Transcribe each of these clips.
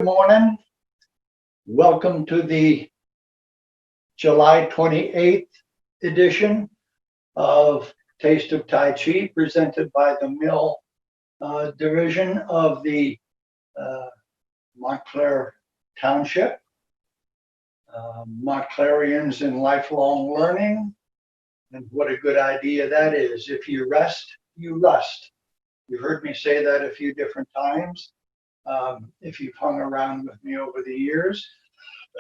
morning. Welcome to the July 28th edition of Taste of Tai Chi, presented by the Mill Division of the Montclair Township. Montclairians in lifelong learning, and what a good idea that is. If you rest, you rust. You've heard me say that a few different times. If you've hung around with me over the years,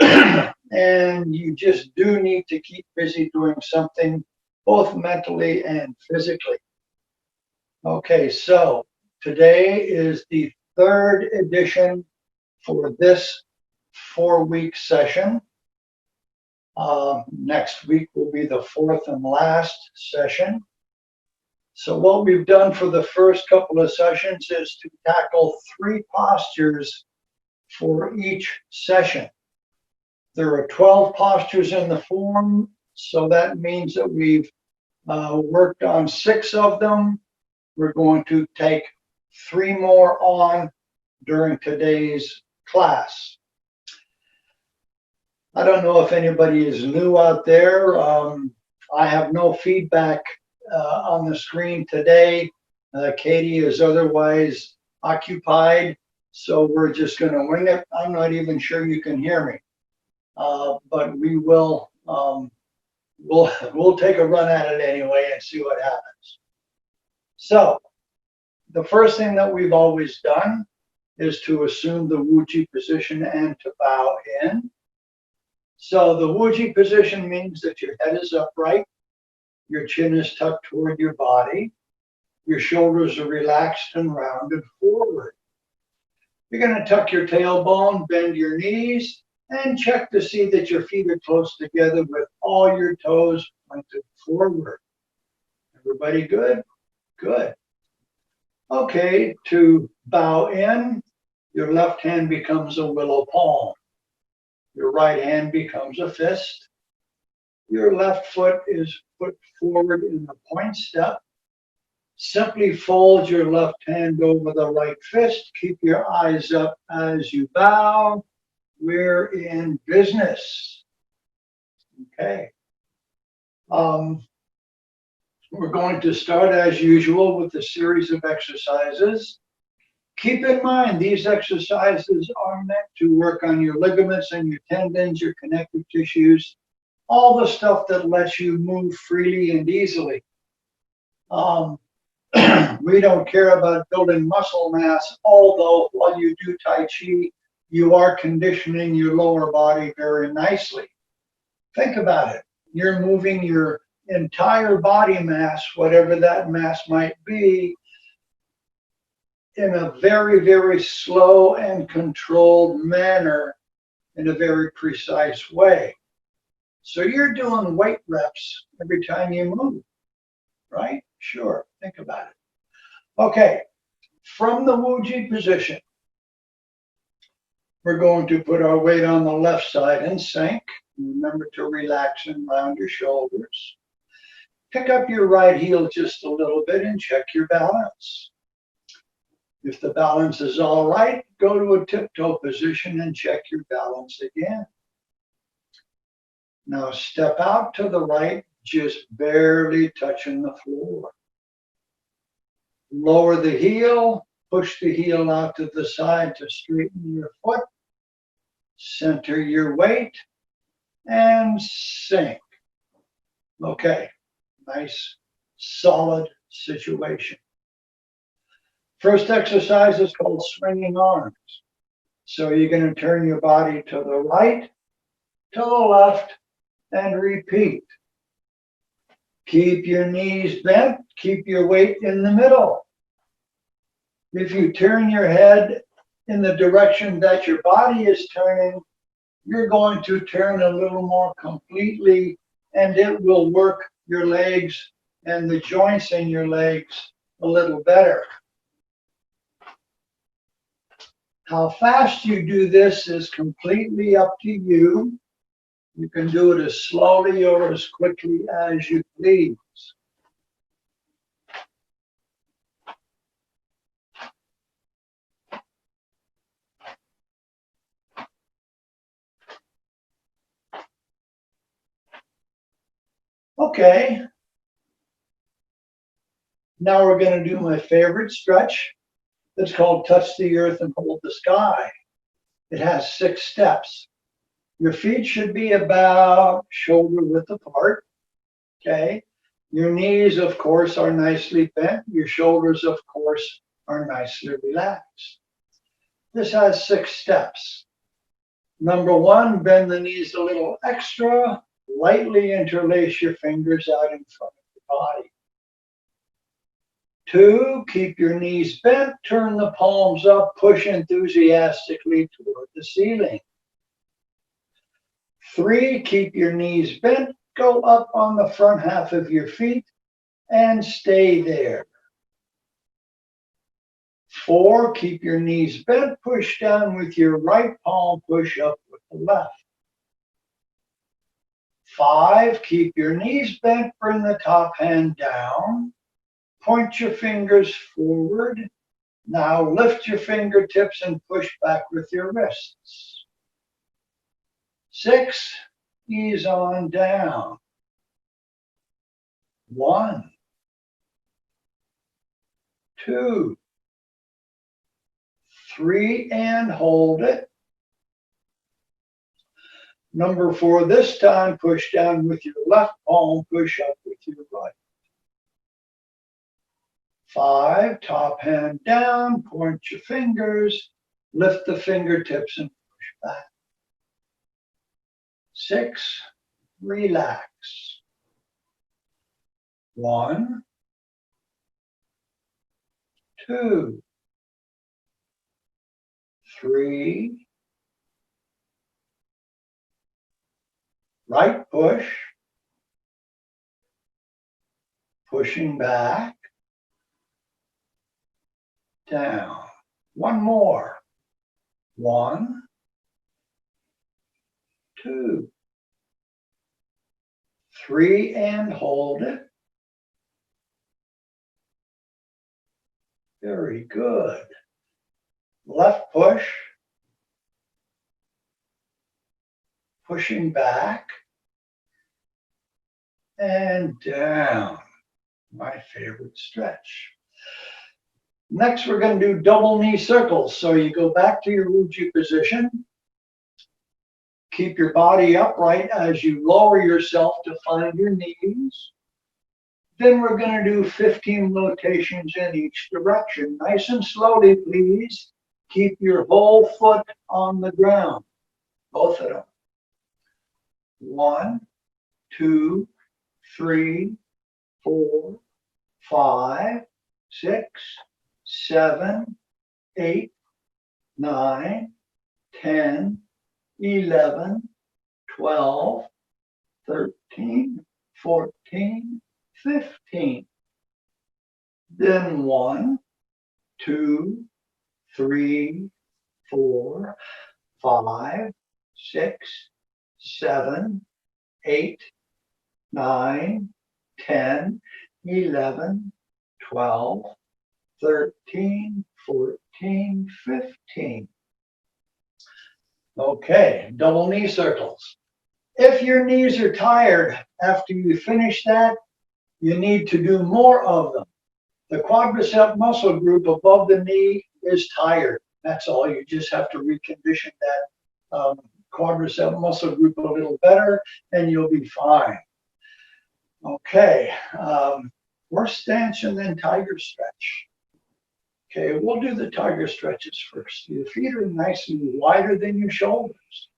and you just do need to keep busy doing something, both mentally and physically. Okay, so today is the third edition for this 4-week session. Next week will be the fourth and last session. So what we've done for the first couple of sessions is to tackle 3 postures for each session. There are 12 postures in the form, so that means that we've worked on 6 of them. We're going to take 3 more on during today's class. I don't know if anybody is new out there. I have no feedback on the screen today. Katie is otherwise occupied, so we're just going to wing it. I'm not even sure you can hear me, but we will we'll take a run at it anyway and see what happens. So the first thing that we've always done is to assume the Wuji position and to bow in. So the Wuji position means that your head is upright, your chin is tucked toward your body, your shoulders are relaxed and rounded forward. You're going to tuck your tailbone, bend your knees, and check to see that your feet are close together with all your toes pointed forward. Everybody good? Good. Okay, to bow in, your left hand becomes a willow palm. Your right hand becomes a fist. Your left foot is put forward in the point step. Simply fold your left hand over the right fist. Keep your eyes up as you bow. We're in business. Okay. We're going to start as usual with a series of exercises. Keep in mind, these exercises are meant to work on your ligaments and your tendons, your connective tissues, all the stuff that lets you move freely and easily. We don't care about building muscle mass, although while you do Tai Chi, you are conditioning your lower body very nicely. Think about it. You're moving your entire body mass, whatever that mass might be, in a very, very slow and controlled manner, in a very precise way. So you're doing weight reps every time you move, right? Sure, think about it. Okay, from the Wuji position, we're going to put our weight on the left side and sink. Remember to relax and round your shoulders. Pick up your right heel just a little bit and check your balance. If the balance is all right, go to a tiptoe position and check your balance again. Now step out to the right, just barely touching the floor. Lower the heel, push the heel out to the side to straighten your foot. Center your weight and sink. Okay, nice, solid situation. First exercise is called swinging arms. So you're going to turn your body to the right, to the left, and repeat. Keep your knees bent, keep your weight in the middle. If you turn your head in the direction that your body is turning, you're going to turn a little more completely, and it will work your legs and the joints in your legs a little better. How fast you do this is completely up to you. You can do it as slowly or as quickly as you please. Okay. Now we're going to do my favorite stretch. It's called Touch the Earth and Hold the Sky. It has 6 steps. Your feet should be about shoulder width apart. Okay. Your knees, of course, are nicely bent. Your shoulders, of course, are nicely relaxed. This has 6 steps. Number 1, bend the knees a little extra. Lightly interlace your fingers out in front of your body. 2, keep your knees bent. Turn the palms up. Push enthusiastically toward the ceiling. 3, keep your knees bent. Go up on the front half of your feet and stay there. 4, keep your knees bent. Push down with your right palm. Push up with the left. 5, keep your knees bent. Bring the top hand down. Point your fingers forward. Now lift your fingertips and push back with your wrists. 6, ease on down. 1, 2, 3, and hold it. Number 4, this time push down with your left palm, push up with your right. 5, top hand down, point your fingers, lift the fingertips and push back. 6, relax. 1, 2, 3, right push, pushing back, down. 1 more. 1, 2, 3, and hold it. Very good. Left push, pushing back, and down. My favorite stretch. Next, we're going to do double knee circles. So you go back to your Uji position. Keep your body upright as you lower yourself to find your knees. Then we're going to do 15 rotations in each direction. Nice and slowly, please. Keep your whole foot on the ground. Both of them. 1, 2, 3, 4, 5, 6, 7, 8, 9, 10, 11, 12, 13, 14, 15. Then 1, 2, 3, 4, 5, 6, 7, 8, 9, 10, 11, 12, 13, 14, 15. Okay, double knee circles. If your knees are tired after you finish that, you need to do more of them. The quadricep muscle group above the knee is tired. That's all. You just have to recondition that quadricep muscle group a little better and you'll be fine. Okay, horse stance and then tiger stretch. Okay, we'll do the tiger stretches first. Your feet are nice and wider than your shoulders.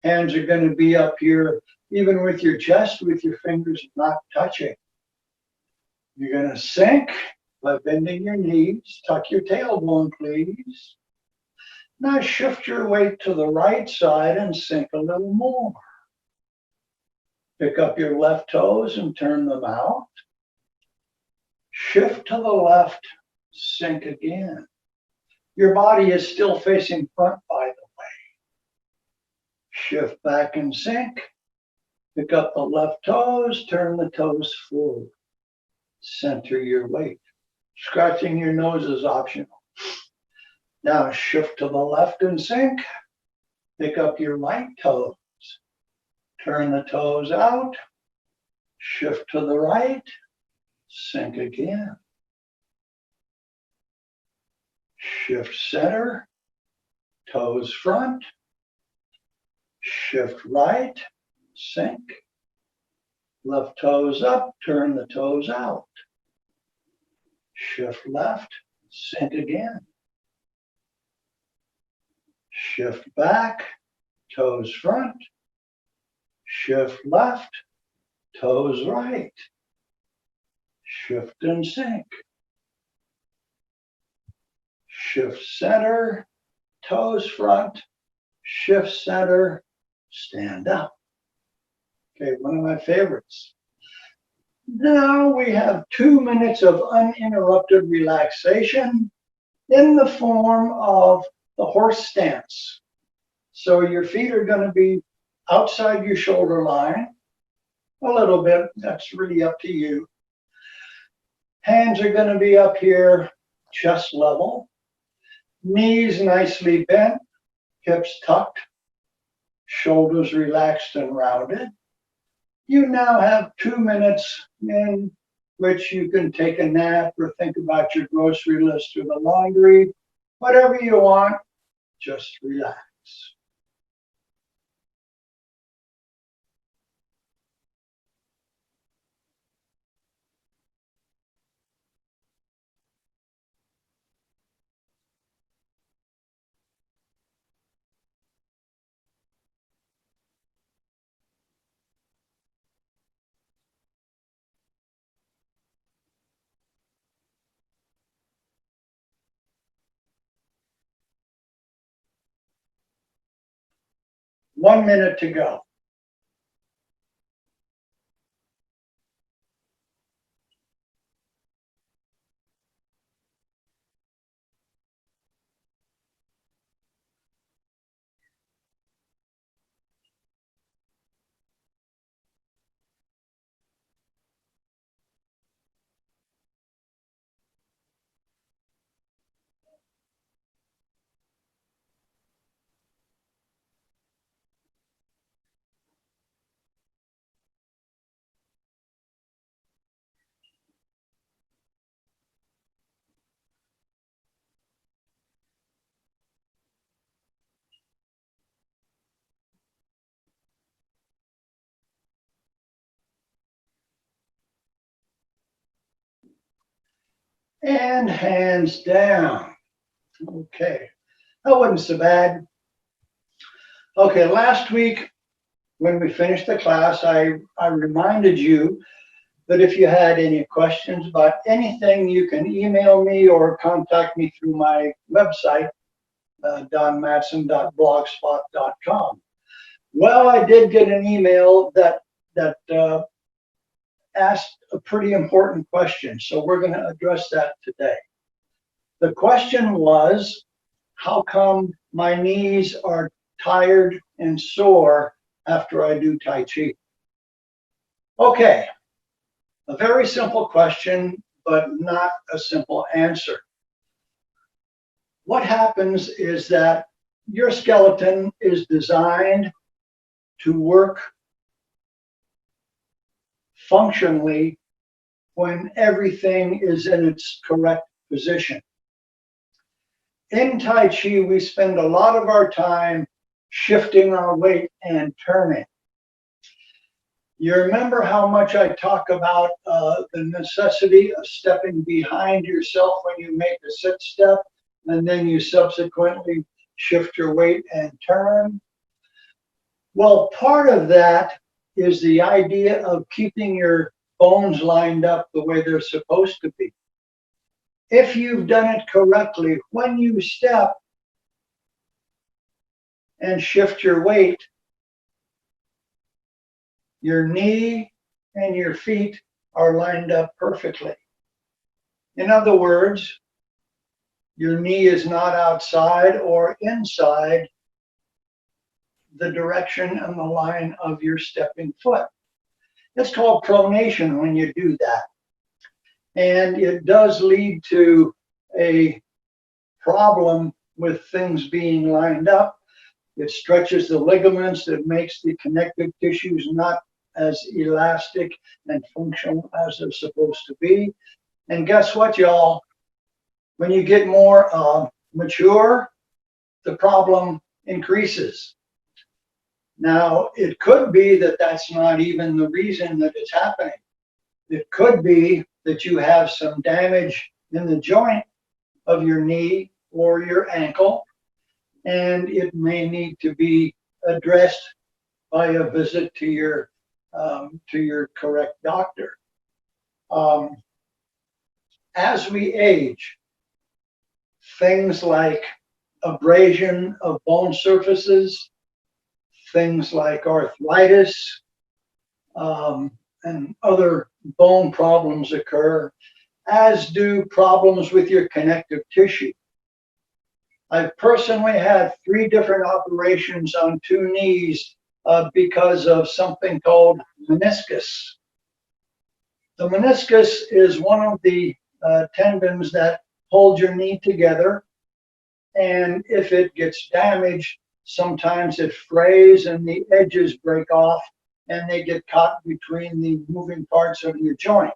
Hands are going to be up here, even with your chest, with your fingers not touching. You're going to sink by bending your knees. Tuck your tailbone, please. Now shift your weight to the right side and sink a little more. Pick up your left toes and turn them out. Shift to the left, sink again. Your body is still facing front, by the way. Shift back and sink. Pick up the left toes, turn the toes forward. Center your weight. Scratching your nose is optional. Now shift to the left and sink. Pick up your right toes. Turn the toes out. Shift to the right, sink again. Shift center, toes front. Shift right, sink. Left toes up, turn the toes out. Shift left, sink again. Shift back, toes front. Shift left, toes right. Shift and sink. Shift center, toes front. Shift center, stand up. Okay, one of my favorites. Now we have 2 minutes of uninterrupted relaxation in the form of the horse stance. So your feet are going to be outside your shoulder line a little bit. That's really up to you. Hands are going to be up here, chest level. Knees nicely bent, hips tucked, shoulders relaxed and rounded. You now have 2 minutes in which you can take a nap or think about your grocery list or the laundry. Whatever you want, just relax. One minute to go. And hands down. Okay, that wasn't so bad. Okay, last week when we finished the class, I reminded you that if you had any questions about anything, you can email me or contact me through my website, donmadson.blogspot.com. Well, I did get an email that asked a pretty important question, so we're going to address that today. The question was, how come my knees are tired and sore after I do Tai Chi? Okay, a very simple question, but not a simple answer. What happens is that your skeleton is designed to work functionally when everything is in its correct position. In Tai Chi, we spend a lot of our time shifting our weight and turning. You remember how much I talk about the necessity of stepping behind yourself when you make a sit step, and then you subsequently shift your weight and turn? Well, part of that is the idea of keeping your bones lined up the way they're supposed to be. If you've done it correctly, when you step and shift your weight, your knee and your feet are lined up perfectly. In other words, your knee is not outside or inside the direction and the line of your stepping foot. It's called pronation when you do that. And it does lead to a problem with things being lined up. It stretches the ligaments, it makes the connective tissues not as elastic and functional as they're supposed to be. And guess what, y'all? When you get more mature, the problem increases. Now, it could be that that's not even the reason that it's happening. It could be that you have some damage in the joint of your knee or your ankle, and it may need to be addressed by a visit to your correct doctor. As we age, things like abrasion of bone surfaces, things like arthritis, and other bone problems occur, as do problems with your connective tissue. I've personally had 3 different operations on 2 knees because of something called meniscus. The meniscus is one of the tendons that hold your knee together, and if it gets damaged, sometimes it frays and the edges break off and they get caught between the moving parts of your joint.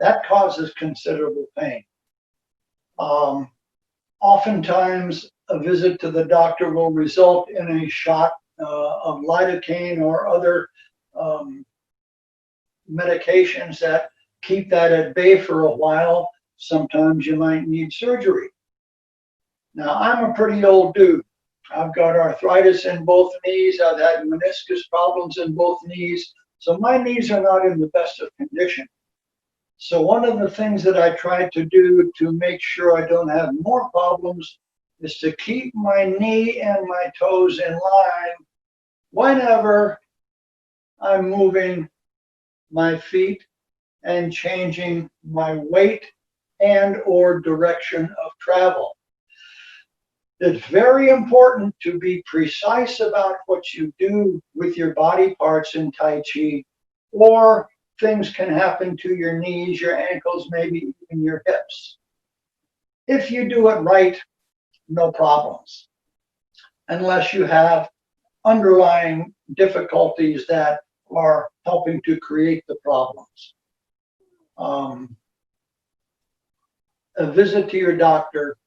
That causes considerable pain. Oftentimes, a visit to the doctor will result in a shot of lidocaine or other medications that keep that at bay for a while. Sometimes you might need surgery. Now, I'm a pretty old dude. I've got arthritis in both knees. I've had meniscus problems in both knees. So my knees are not in the best of condition. So one of the things that I try to do to make sure I don't have more problems is to keep my knee and my toes in line whenever I'm moving my feet and changing my weight and or direction of travel. It's very important to be precise about what you do with your body parts in Tai Chi, or things can happen to your knees, your ankles, maybe even your hips. If you do it right, no problems, unless you have underlying difficulties that are helping to create the problems. A visit to your doctor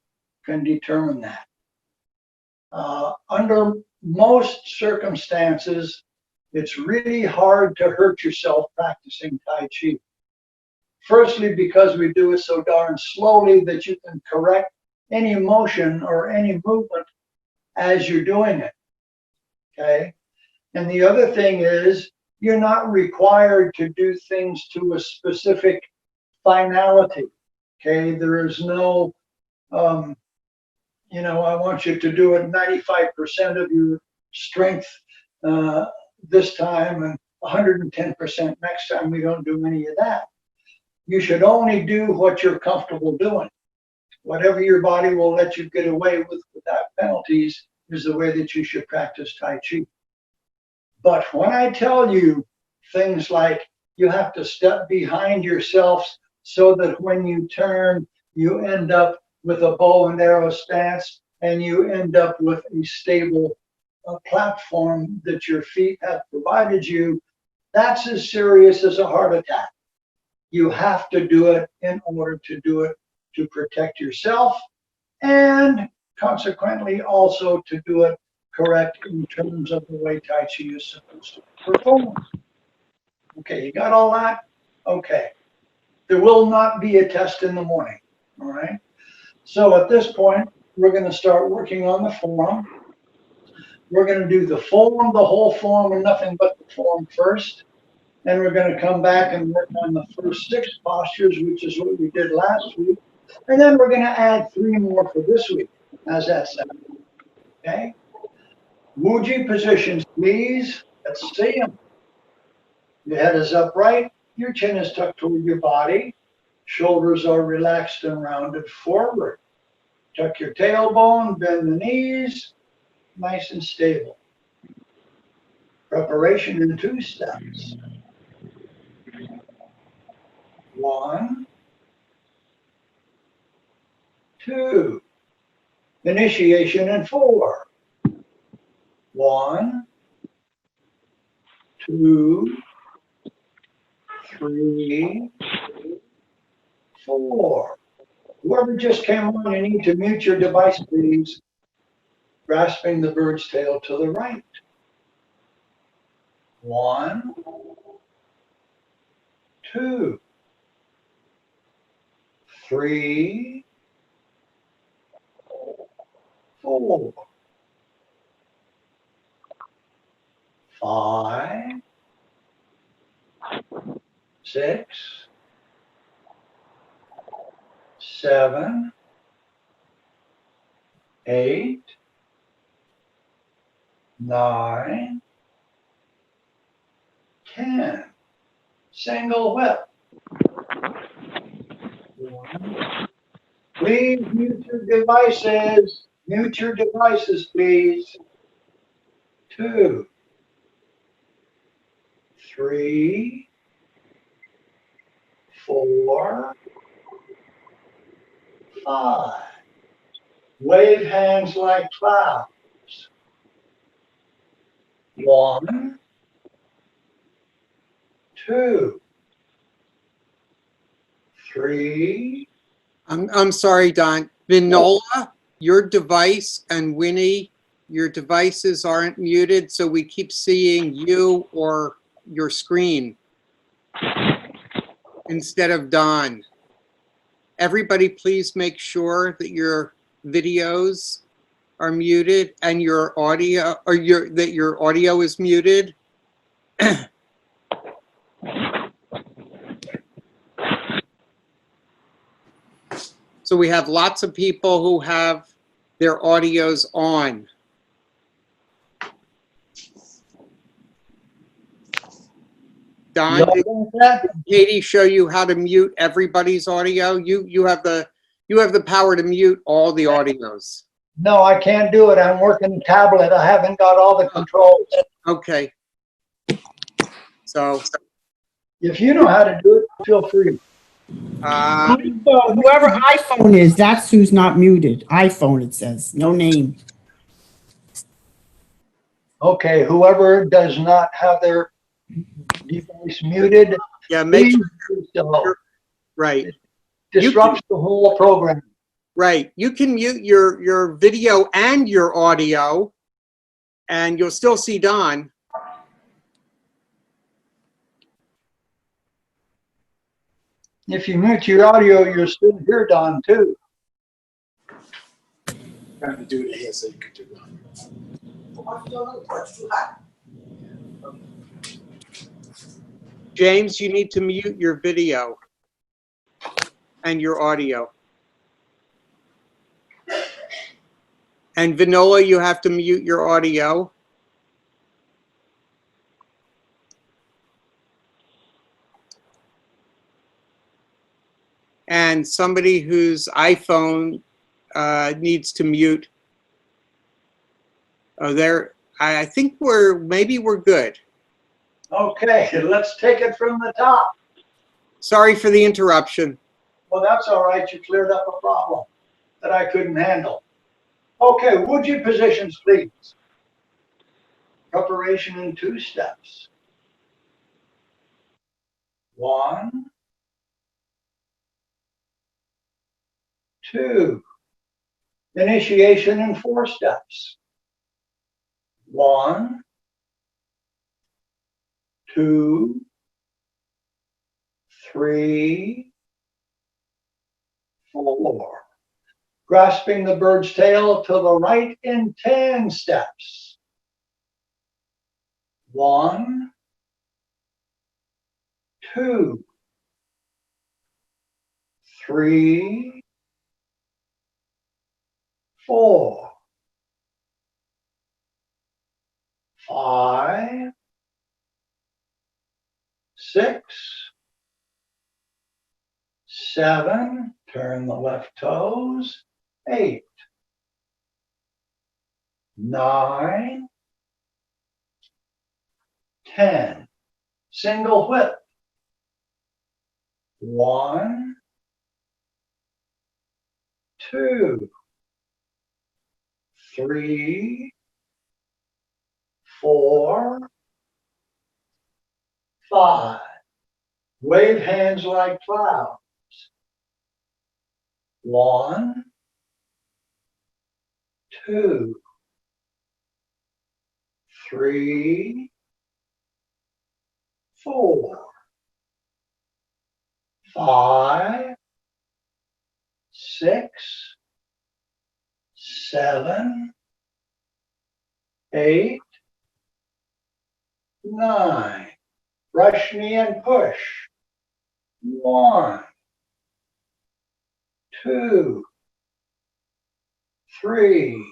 can determine that. Under most circumstances, it's really hard to hurt yourself practicing Tai Chi. Firstly, because we do it so darn slowly that you can correct any motion or any movement as you're doing it, okay? And the other thing is, you're not required to do things to a specific finality, okay? There is no, I want you to do it 95% of your strength this time and 110% next time. We don't do any of that. You should only do what you're comfortable doing. Whatever your body will let you get away with without penalties is the way that you should practice Tai Chi. But when I tell you things like you have to step behind yourself so that when you turn, you end up with a bow and arrow stance, and you end up with a stable platform that your feet have provided you, that's as serious as a heart attack. You have to do it in order to do it to protect yourself, and consequently also to do it correct in terms of the way Tai Chi is supposed to perform. Okay, you got all that? Okay. There will not be a test in the morning, all right? So at this point, we're going to start working on the form. We're going to do the form, the whole form, and nothing but the form first. Then we're going to come back and work on the first 6 postures, which is what we did last week. And then we're going to add 3 more for this week. How's that sound? Okay? Wuji positions, please. Let's see them. Your head is upright. Your chin is tucked toward your body. Shoulders are relaxed and rounded forward. Tuck your tailbone, bend the knees, nice and stable. Preparation in 2 steps. 1, 2. Initiation in 4. 1, 2, 3, 4. Whoever just came on, you need to mute your device, please. Grasping the bird's tail to the right. 1, 2, 3, 4, 5, 6, 7, 8, 9, 10. Single whip. 1. Please mute your devices. Mute your devices, please. 2, 3, 4, 5. Wave hands like clouds. 1, 2, 3. I'm sorry, Don. Vinola, your device, and Winnie, your devices aren't muted, so we keep seeing you or your screen instead of Don. Everybody, please make sure that your videos are muted and your audio, or that your audio is muted. So we have lots of people who have their audios on. Don, did Katie show you how to mute everybody's audio? You have the power to mute all the audios. No, I can't do it. I'm working the tablet. I haven't got all the controls. Okay. So if you know how to do it, feel free. Whoever iPhone is, that's who's not muted. iPhone, it says. No name. Okay, whoever does not have their device muted, yeah, make sure sure. Right. It disrupts the whole program. Right. You can mute your video and your audio, and you'll still see Don. If you mute your audio, you'll still hear Don too. Trying to do it here so you could do it. James, you need to mute your video and your audio. And Vinola, you have to mute your audio. And somebody whose iPhone needs to mute. Oh, there. I think maybe we're good. Okay, let's take it from the top. Sorry for the interruption. Well, that's all right. You cleared up a problem that I couldn't handle. Okay, would you positions, please? Preparation in 2 steps. 1, 2. Initiation in 4 steps. 1, 2, 3, 4. Grasping the bird's tail to the right in 10 steps. 1, 2, 3, 4, 5, 6, 7, turn the left toes, 8, 9, 10. Single whip. 1, 2, 3, 4, 5, Wave hands like clouds. 1, 2, 3, 4, 5, 6, 7, 8, 9. Brush knee and push. 1, 2, 3,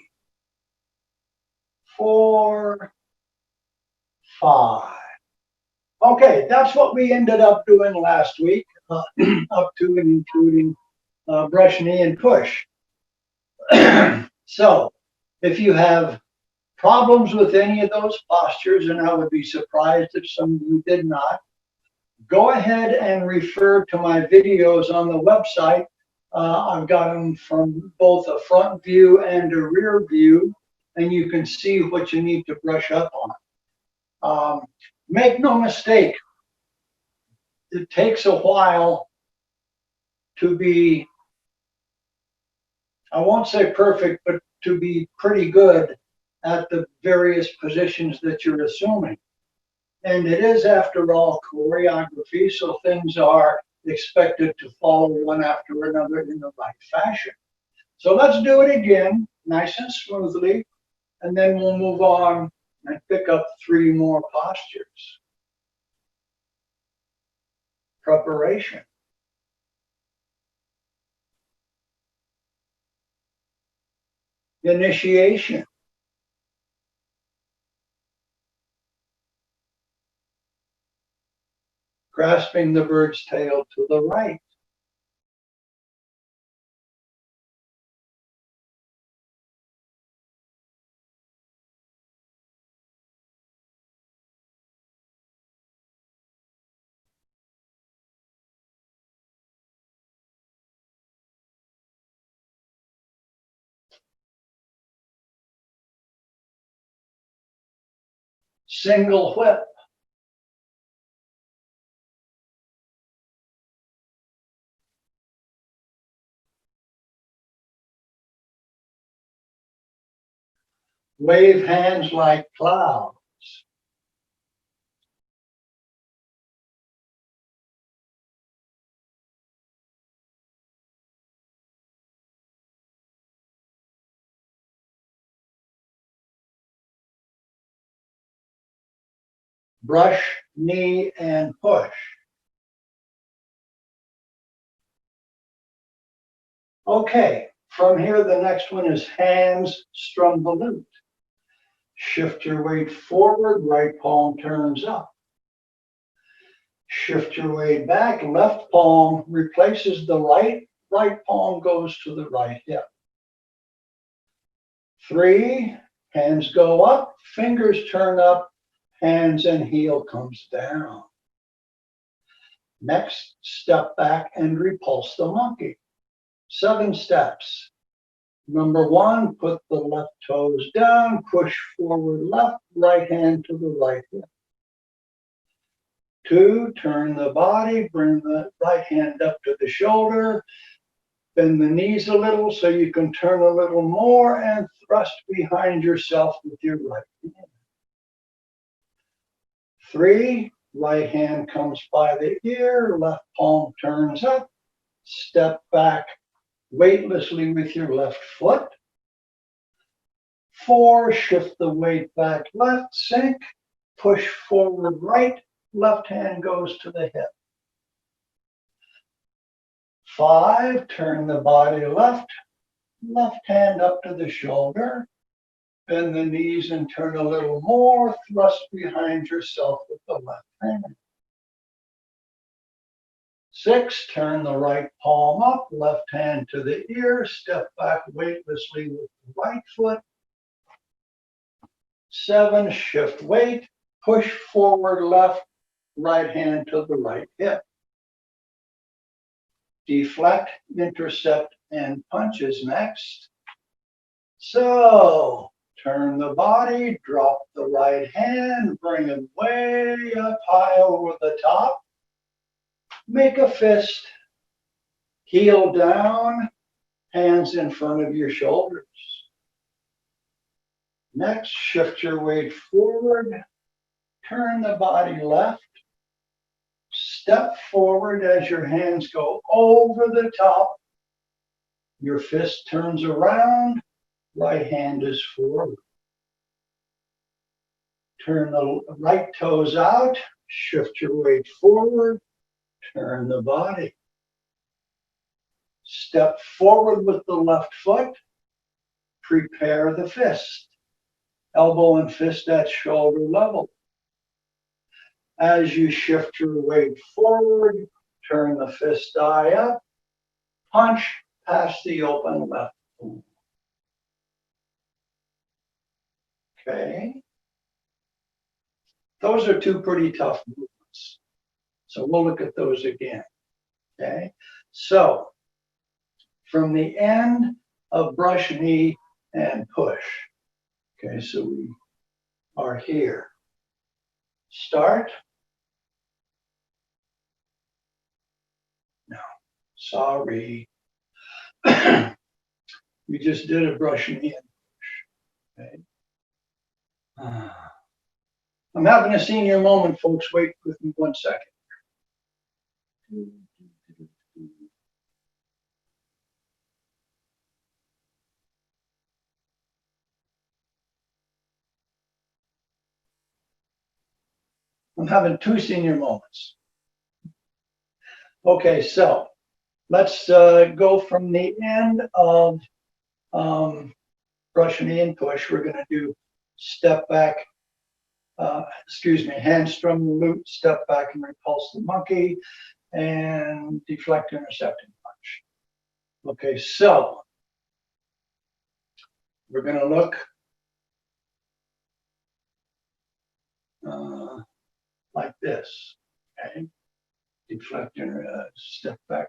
4, 5. Okay, that's what we ended up doing last week, up to and including brush knee and push. So, if you have problems with any of those postures, and I would be surprised if some of you did not, go ahead and refer to my videos on the website. I've got them from both a front view and a rear view, and you can see what you need to brush up on. Make no mistake, it takes a while to be, I won't say perfect, but to be pretty good at the various positions that you're assuming. And it is, after all, choreography, so things are expected to follow one after another in the right fashion. So let's do it again, nice and smoothly, and then we'll move on and pick up 3 more postures. Preparation. Initiation. Grasping the bird's tail to the right. Single whip. Wave hands like clouds. Brush, knee, and push. Okay, from here, the next one is hands strum the lute. Shift your weight forward, right palm turns up. Shift your weight back, left palm replaces the right, right palm goes to the right hip. 3, hands go up, fingers turn up, hands and heel comes down. Next, step back and repulse the monkey. 7 steps. Number 1, put the left toes down, push forward left, right hand to the right hip. 2, turn the body, bring the right hand up to the shoulder, bend the knees a little so you can turn a little more and thrust behind yourself with your right hand. 3, right hand comes by the ear, left palm turns up, step back weightlessly with your left foot. 4, shift the weight back left, sink, push forward right, left hand goes to the hip. 5, turn the body left, left hand up to the shoulder, bend the knees and turn a little more, thrust behind yourself with the left hand. 6, turn the right palm up, left hand to the ear, step back weightlessly with the right foot. 7, shift weight, push forward left, right hand to the right hip. Deflect, intercept, and punches next. So, turn the body, drop the right hand, bring it way up high over the top. make a fist, heel down, hands in front of your shoulders. Next, shift your weight forward, turn the body left, step forward as your hands go over the top. Your fist turns around, right hand is forward. Turn the right toes out, shift your weight forward, turn the body. Step forward with the left foot, prepare the fist. Elbow and fist at shoulder level. As you shift your weight forward, turn the fist eye up, punch past the open left. Okay. Those are two pretty tough movements. So we'll look at those again. Okay. So from the end of brush, knee, and push. Okay, so we are here. Start. No, sorry. We just did a brush, knee, and push. Okay. I'm having a senior moment, folks. Wait with me 1 second. I'm having 2 senior moments. Okay, so let's go from the end of brush, knee, and push. We're going to do step back, handstrom the loop, step back and repulse the monkey, and deflect, intercept, and punch. Okay, so we're going to look like this. Okay, deflect, step back,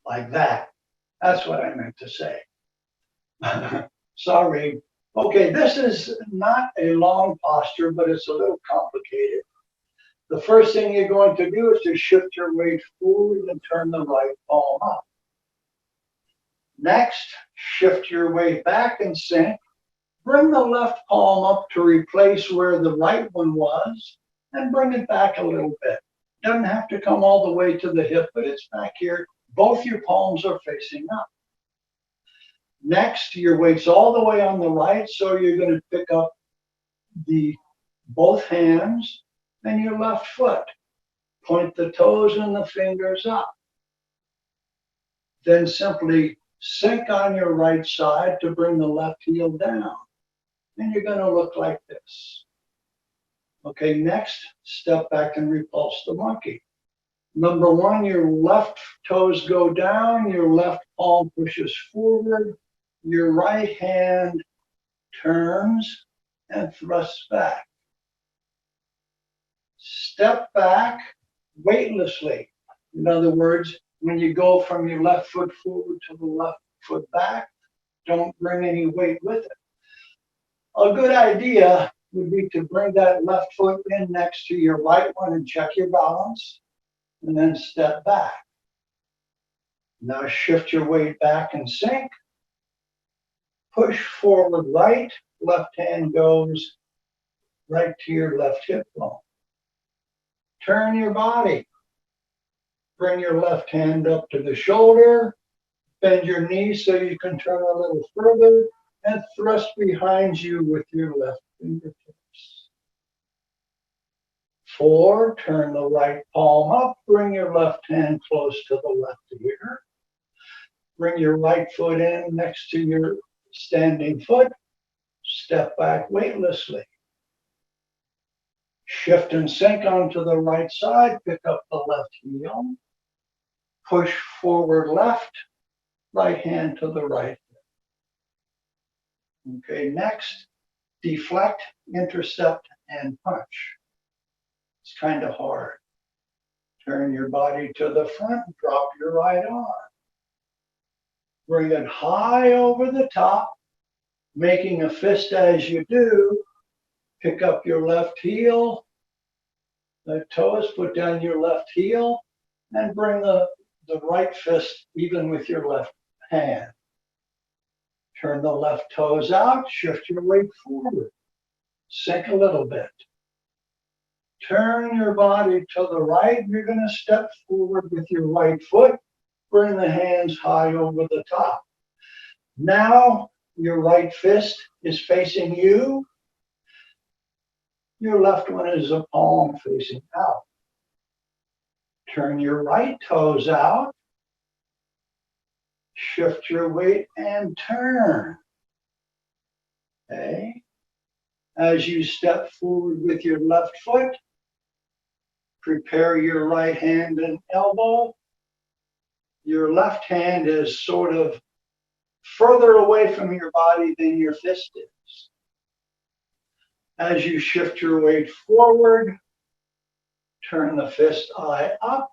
like that. That's what I meant to say. Sorry. Okay, this is not a long posture, but it's a little complicated. The first thing you're going to do is to shift your weight forward and turn the right palm up. Next, shift your weight back and sink. Bring the left palm up to replace where the right one was, and bring it back a little bit. Doesn't have to come all the way to the hip, but it's back here. Both your palms are facing up. Next, your weight's all the way on the right, so you're going to pick up both hands and your left foot. Point the toes and the fingers up. Then simply sink on your right side to bring the left heel down. And you're going to look like this. Okay, next, step back and repulse the monkey. Number 1, your left toes go down, your left palm pushes forward, your right hand turns and thrusts back. Step back weightlessly. In other words, when you go from your left foot forward to the left foot back, don't bring any weight with it. A good idea would be to bring that left foot in next to your right one and check your balance, and then step back. Now shift your weight back and sink. Push forward right, left hand goes right to your left hip bone. Turn your body. Bring your left hand up to the shoulder. Bend your knee so you can turn a little further, and thrust behind you with your left fingertips. 4, turn the right palm up. Bring your left hand close to the left ear. Bring your right foot in next to your standing foot. Step back weightlessly. Shift and sink onto the right side. Pick up the left heel. Push forward left. Right hand to the right. Okay, next, deflect, intercept, and punch. It's kind of hard. Turn your body to the front, drop your right arm. Bring it high over the top, making a fist as you do. Pick up your left heel, The toes, put down your left heel and bring the right fist even with your left hand. Turn the left toes out, shift your weight forward. Sink a little bit. Turn your body to the right. You're going to step forward with your right foot. Bring the hands high over the top. Now your right fist is facing you. Your left one is a palm facing out. Turn your right toes out. Shift your weight and turn. Okay. As you step forward with your left foot, prepare your right hand and elbow. Your left hand is sort of further away from your body than your fist is. As you shift your weight forward, turn the fist eye up,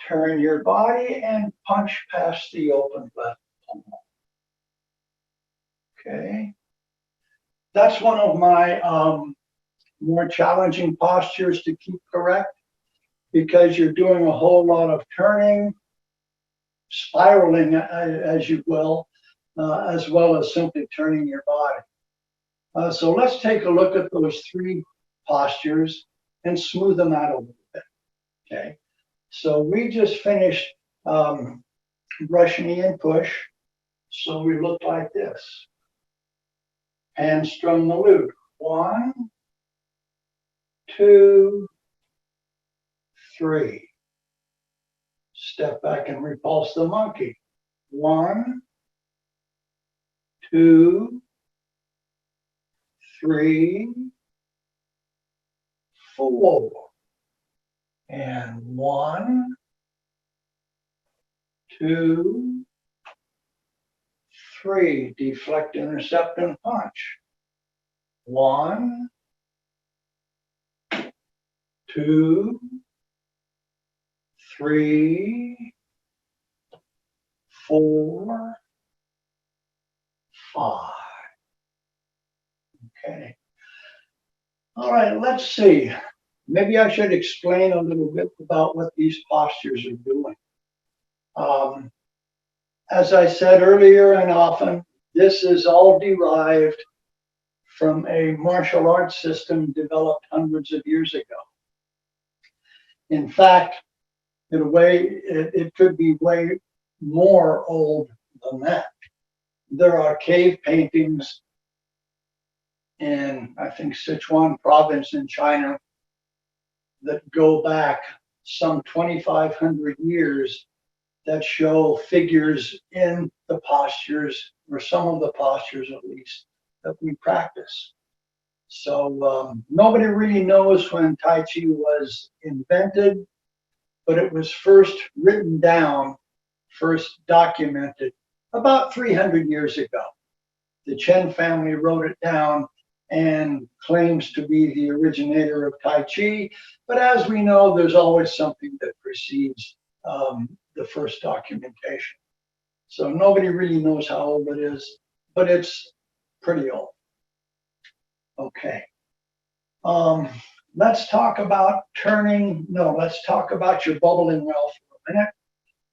turn your body and punch past the open left palm. Okay. That's one of my more challenging postures to keep correct because you're doing a whole lot of turning, spiraling as you will, as well as simply turning your body. So let's take a look at those three postures and smooth them out a little bit. Okay. So we just finished brush knee and push. So we look like this. Hamstring the glute. 1, 2, 3. Step back and repulse the monkey. 1, 2, 3, 4. And 1, 2, 3. Deflect, intercept, and punch. 1, 2, 3, 4, 5. Okay. All right, let's see. Maybe I should explain a little bit about what these postures are doing. As I said earlier and often, this is all derived from a martial arts system developed hundreds of years ago. In fact, in a way, it could be way more old than that. There are cave paintings in, I think, Sichuan province in China that go back some 2,500 years that show figures in the postures, or some of the postures at least, that we practice. So nobody really knows when Tai Chi was invented, but it was first written down, first documented about 300 years ago. The Chen family wrote it down and claims to be the originator of Tai Chi, but as we know, there's always something that precedes the first documentation. So nobody really knows how old it is, but it's pretty old. Okay. Let's talk about let's talk about your bubbling well for a minute,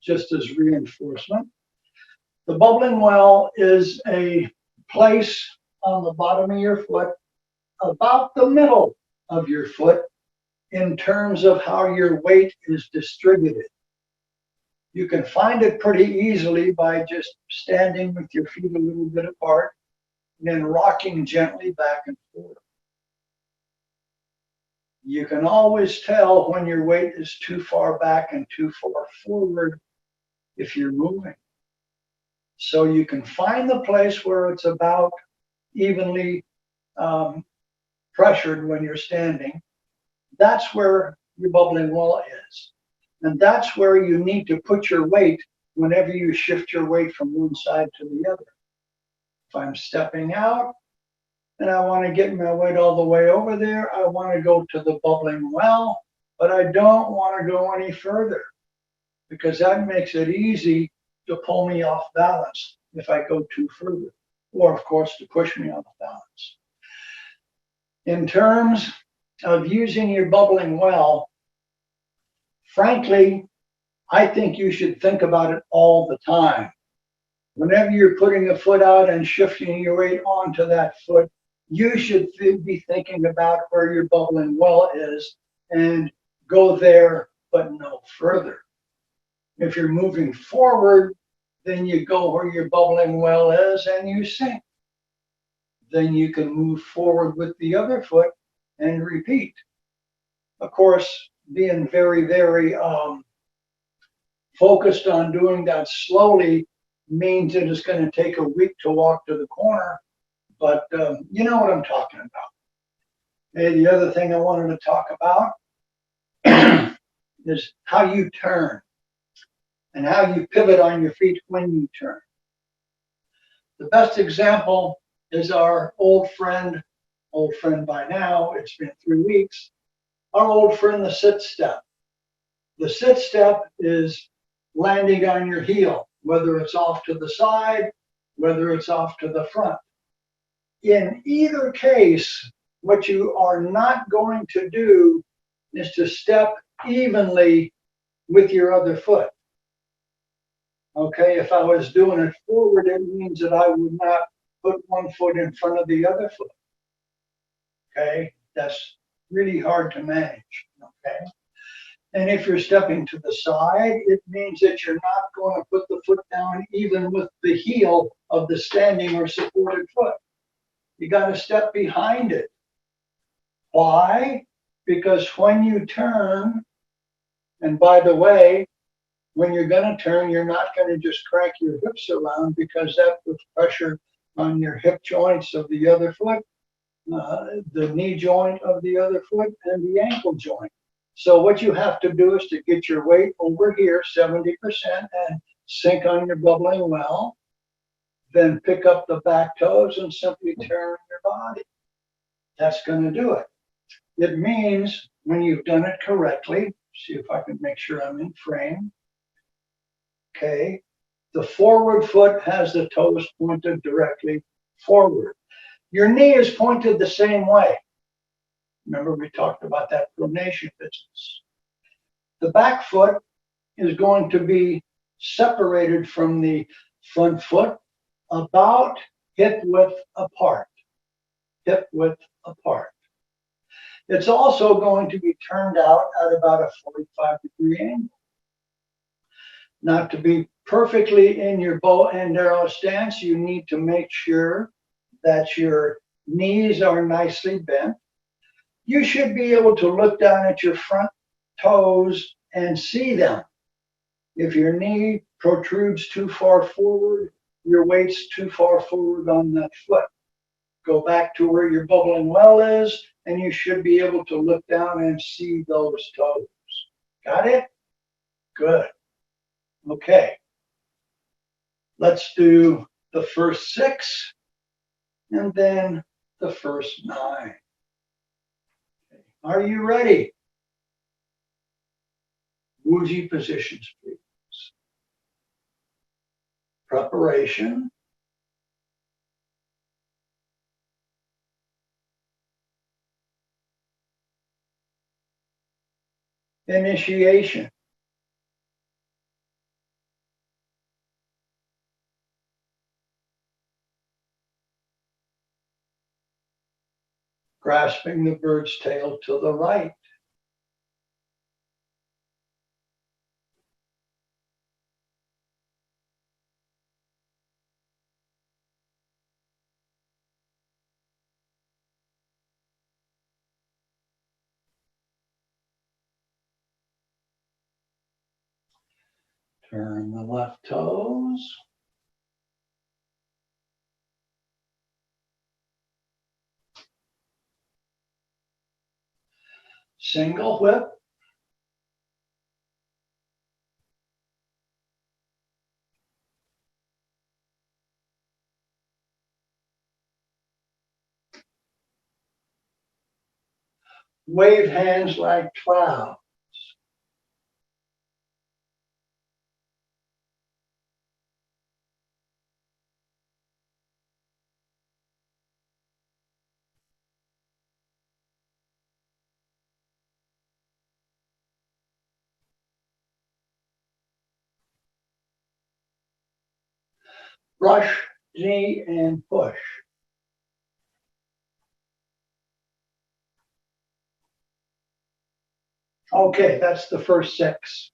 just as reinforcement. The bubbling well is a place on the bottom of your foot, about the middle of your foot, in terms of how your weight is distributed. You can find it pretty easily by just standing with your feet a little bit apart and then rocking gently back and forth. You can always tell when your weight is too far back and too far forward if you're moving. So you can find the place where it's about evenly pressured when you're standing. That's where your bubbling well is. And that's where you need to put your weight whenever you shift your weight from one side to the other. If I'm stepping out and I want to get my weight all the way over there, I want to go to the bubbling well, but I don't want to go any further because that makes it easy to pull me off balance if I go too further, or of course to push me off balance. In terms of using your bubbling well, frankly, I think you should think about it all the time. Whenever you're putting a foot out and shifting your weight onto that foot, you should be thinking about where your bubbling well is and go there, but no further. If you're moving forward, then you go where your bubbling well is and you sink. Then you can move forward with the other foot and repeat. Of course, being very, very focused on doing that slowly means it is going to take a week to walk to the corner, but you know what I'm talking about. And the other thing I wanted to talk about is how you turn and how you pivot on your feet when you turn. The best example is our old friend by now, it's been 3 weeks, our old friend, the sit step. The sit step is landing on your heel, whether it's off to the side, whether it's off to the front. In either case, what you are not going to do is to step evenly with your other foot. Okay, if I was doing it forward, it means that I would not put one foot in front of the other foot. Okay, that's really hard to manage. Okay, and if you're stepping to the side, it means that you're not going to put the foot down even with the heel of the standing or supported foot. You got to step behind it. Why? Because when you turn, and by the way, when you're going to turn, you're not going to just crank your hips around, because that puts pressure on your hip joints of the other foot, the knee joint of the other foot, and the ankle joint. So what you have to do is to get your weight over here, 70%, and sink on your bubbling well. Then pick up the back toes and simply turn your body. That's going to do it. It means when you've done it correctly, see if I can make sure I'm in frame. Okay, the forward foot has the toes pointed directly forward. Your knee is pointed the same way. Remember, we talked about that pronation business. The back foot is going to be separated from the front foot about hip width apart. Hip width apart. It's also going to be turned out at about a 45-degree angle. Now, to be perfectly in your bow and arrow stance, you need to make sure that your knees are nicely bent. You should be able to look down at your front toes and see them. If your knee protrudes too far forward, your weight's too far forward on that foot. Go back to where your bubbling well is, and you should be able to look down and see those toes. Got it? Good. Okay. Let's do the first 6 and then the first 9. Okay. Are you ready? Woozy positions, please. Preparation. Initiation. Grasping the bird's tail to the right. Turn the left toes. Single whip. Wave hands like clouds. Brush, knee, and push. Okay, that's the first 6.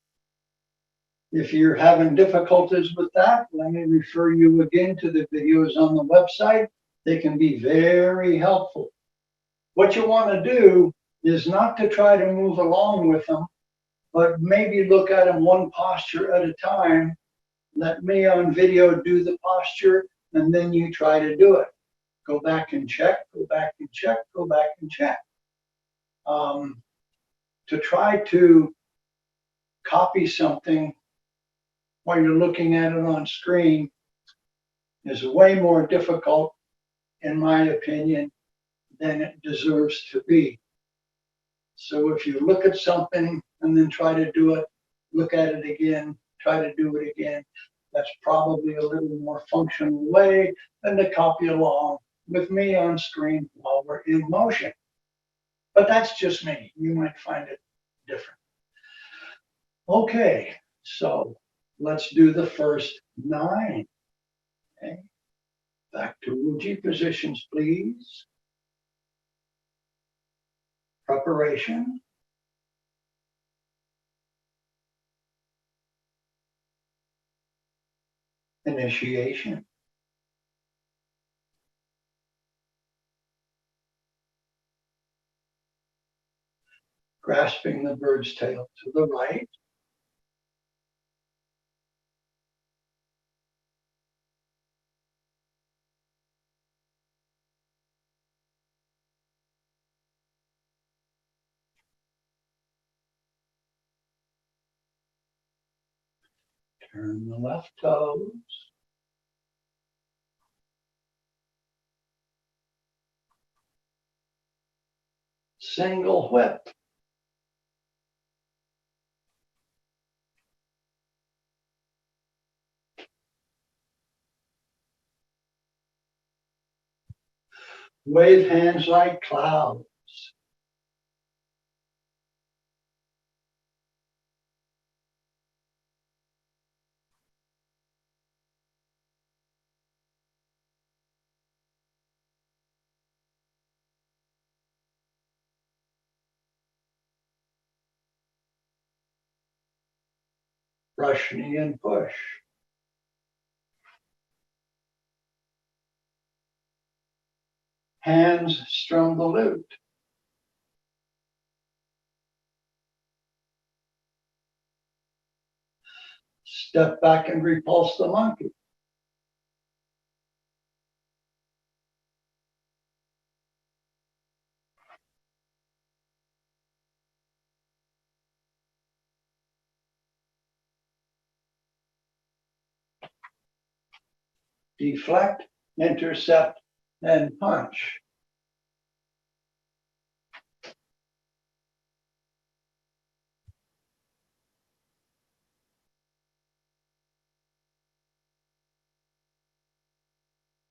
If you're having difficulties with that, let me refer you again to the videos on the website. They can be very helpful. What you want to do is not to try to move along with them, but maybe look at them one posture at a time. Let me on video do the posture, and then you try to do it. Go back and check, go back and check, go back and check. To try to copy something while you're looking at it on screen is way more difficult, in my opinion, than it deserves to be. So if you look at something and then try to do it, look at it again, try to do it again, that's probably a little more functional way than to copy along with me on screen while we're in motion. But that's just me. You might find it different. Okay, so let's do the first 9. Okay. Back to Wuji positions, please. Preparation. Initiation. Grasping the bird's tail to the right. Turn the left toes. Single whip. Wave hands like clouds. Brush, knee, and push. Hands strum the lute. Step back and repulse the monkey. Deflect, intercept, and punch.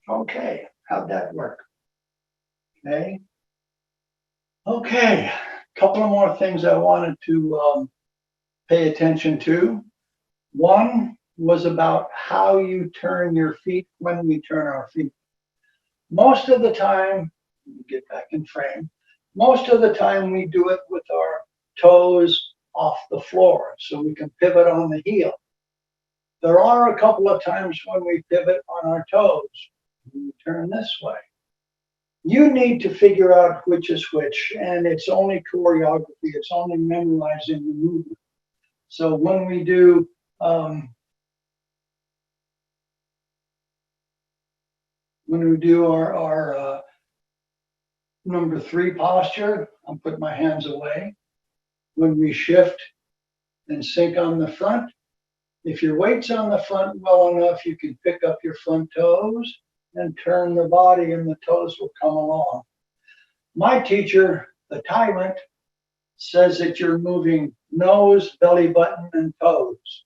Okay, how'd that work? Okay. Okay, a couple of more things I wanted to pay attention to. One was about how you turn your feet when we turn our feet. Most of the time, get back in frame, most of the time we do it with our toes off the floor so we can pivot on the heel. There are a couple of times when we pivot on our toes. We turn this way. You need to figure out which is which, and it's only choreography, it's only memorizing the movement. So when we do our number 3 posture, I'll put my hands away. When we shift and sink on the front, if your weight's on the front well enough, you can pick up your front toes and turn the body and the toes will come along. My teacher, the tyrant, says that you're moving nose, belly button, and toes.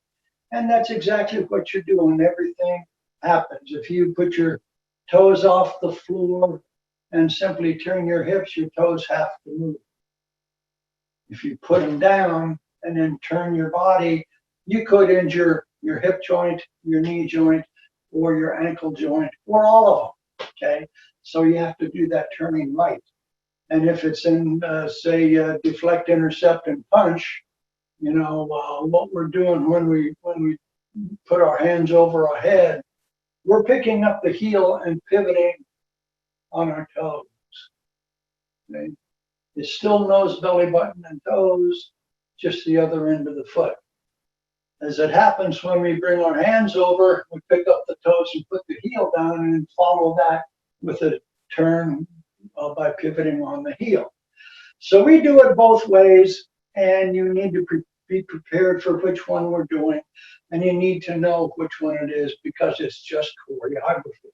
And that's exactly what you're doing. Everything happens. If you put your toes off the floor and simply turn your hips, your toes have to move. If you put them down and then turn your body, you could injure your hip joint, your knee joint, or your ankle joint, or all of them, okay? So you have to do that turning right. And if it's in, say, deflect, intercept, and punch, you know, what we're doing when we put our hands over our head, we're picking up the heel and pivoting on our toes. Okay? It's still nose, belly button, and toes, just the other end of the foot. As it happens when we bring our hands over, we pick up the toes and put the heel down and follow that with a turn by pivoting on the heel. So we do it both ways, and you need to be prepared for which one we're doing, and you need to know which one it is because it's just choreography.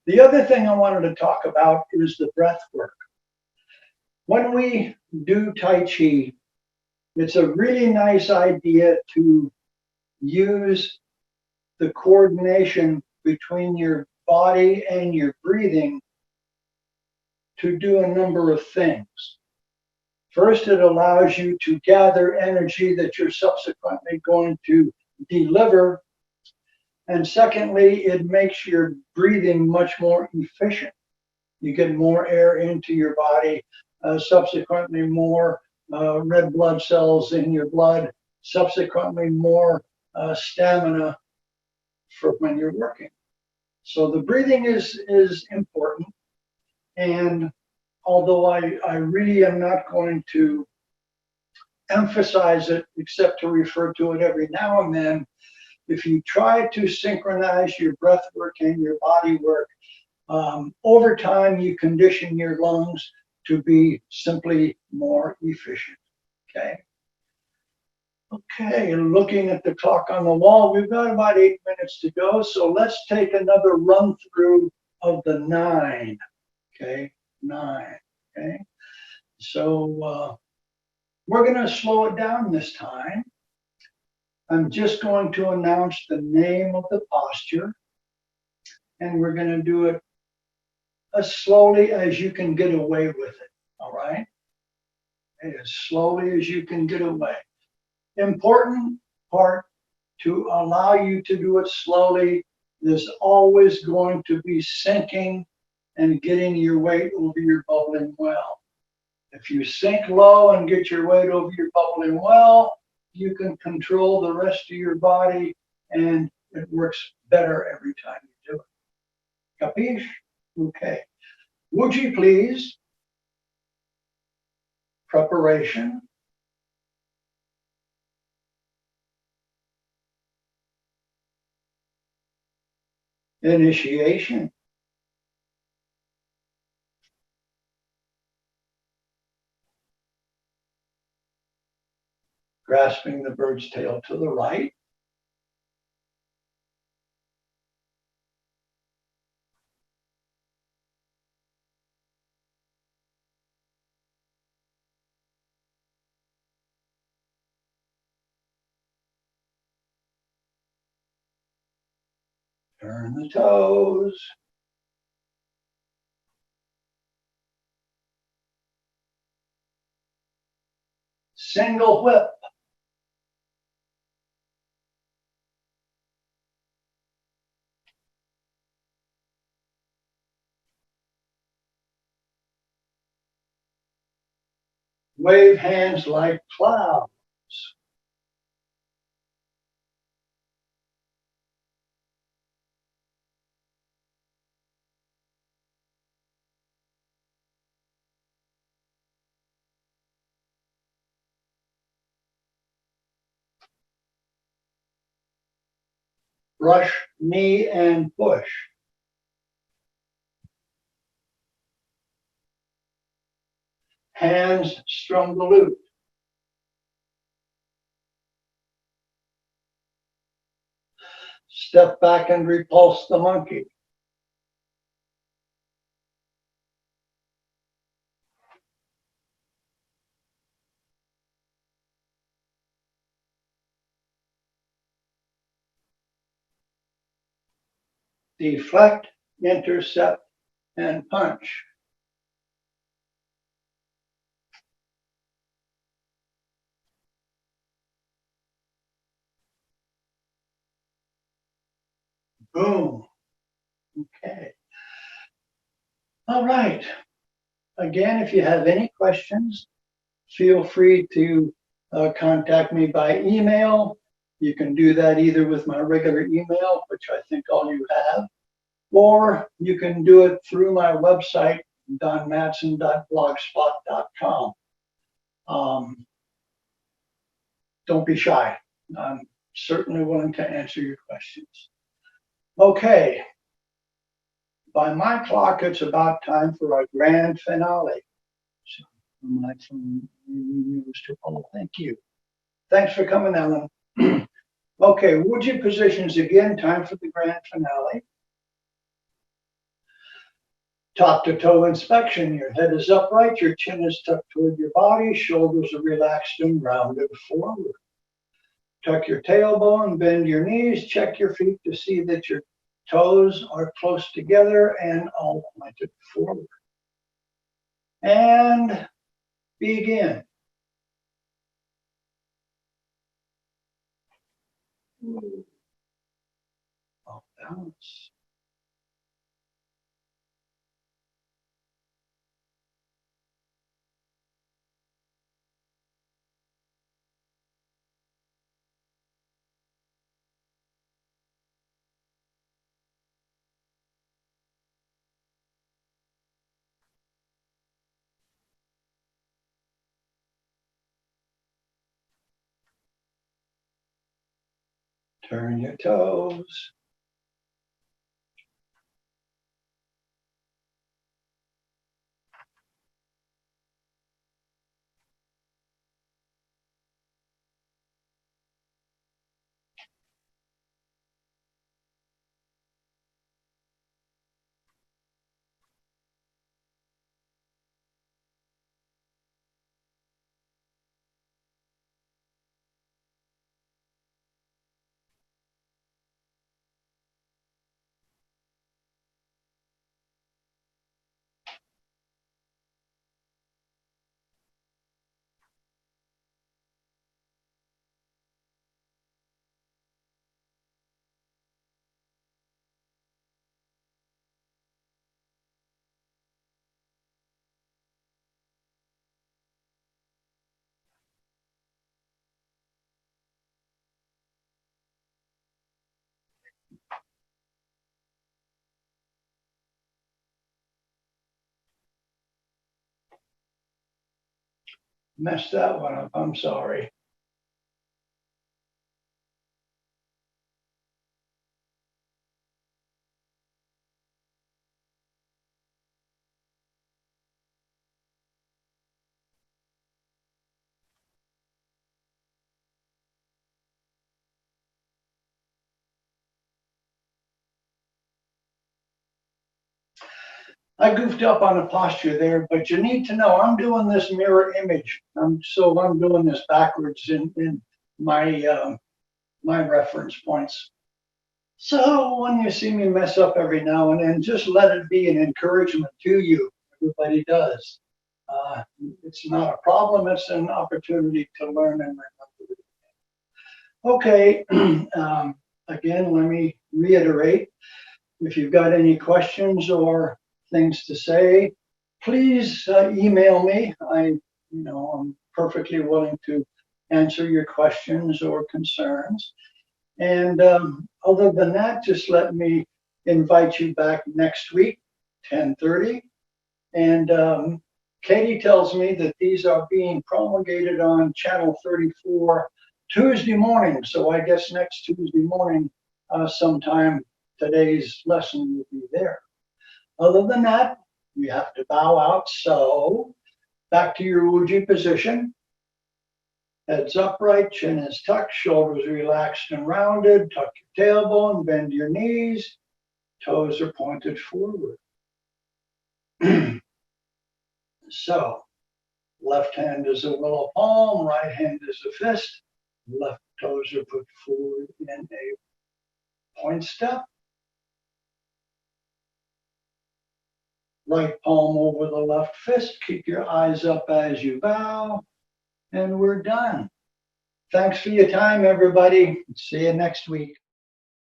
The other thing I wanted to talk about is the breath work. When we do Tai Chi, it's a really nice idea to use the coordination between your body and your breathing to do a number of things. First, it allows you to gather energy that you're subsequently going to deliver. And secondly, it makes your breathing much more efficient. You get more air into your body, subsequently more red blood cells in your blood, subsequently more stamina for when you're working. So the breathing is important. And although I really am not going to emphasize it except to refer to it every now and then, if you try to synchronize your breath work and your body work, over time you condition your lungs to be simply more efficient. Okay, looking at the clock on the wall, we've got about 8 minutes to go, so let's take another run through of the 9. Okay, 9. Okay, so we're going to slow it down this time. I'm just going to announce the name of the posture, and we're going to do it as slowly as you can get away with it. All right, as slowly as you can get away. Important part to allow you to do it slowly. There's always going to be sinking and getting your weight over your bubbling well. If you sink low and get your weight over your bubbling well, you can control the rest of your body and it works better every time you do it. Capiche? Okay. Would you please? Preparation. Initiation. Grasping the bird's tail to the right. Turn the toes. Single whip. Wave hands like clouds. Brush, knee, and push. Hands strum the lute. Step back and repulse the monkey. Deflect, intercept, and punch. Boom. Okay. All right. Again, if you have any questions, feel free to contact me by email. You can do that either with my regular email, which I think all you have, or you can do it through my website, donmadson.blogspot.com. Don't be shy. I'm certainly willing to answer your questions. Okay. By my clock, it's about time for our grand finale. So, my phone news to all. Thank you. Thanks for coming, Ellen. Okay, would you positions again? Time for the grand finale. Top to toe inspection. Your head is upright, your chin is tucked toward your body, shoulders are relaxed and rounded forward. Tuck your tailbone, bend your knees, check your feet to see that your toes are close together and all pointed forward. And begin. Off balance. Turn your toes. Messed that one up. I'm sorry. I goofed up on the posture there, but you need to know I'm doing this mirror image. So I'm doing this backwards in my my reference points. So when you see me mess up every now and then, just let it be an encouragement to you. Everybody does. It's not a problem. It's an opportunity to learn and remember. Okay. Again, let me reiterate. If you've got any questions or things to say, please email me. I'm perfectly willing to answer your questions or concerns. And other than that, just let me invite you back next week, 10:30. And Katie tells me that these are being promulgated on channel 34 Tuesday morning. So I guess next Tuesday morning, sometime, today's lesson will be there. Other than that, you have to bow out. So back to your Uji position. Head's upright, chin is tucked, shoulders relaxed and rounded. Tuck your tailbone, bend your knees. Toes are pointed forward. So left hand is a willow palm, right hand is a fist. Left toes are put forward in a point step. Right palm over the left fist. Keep your eyes up as you bow. And we're done. Thanks for your time, everybody. See you next week.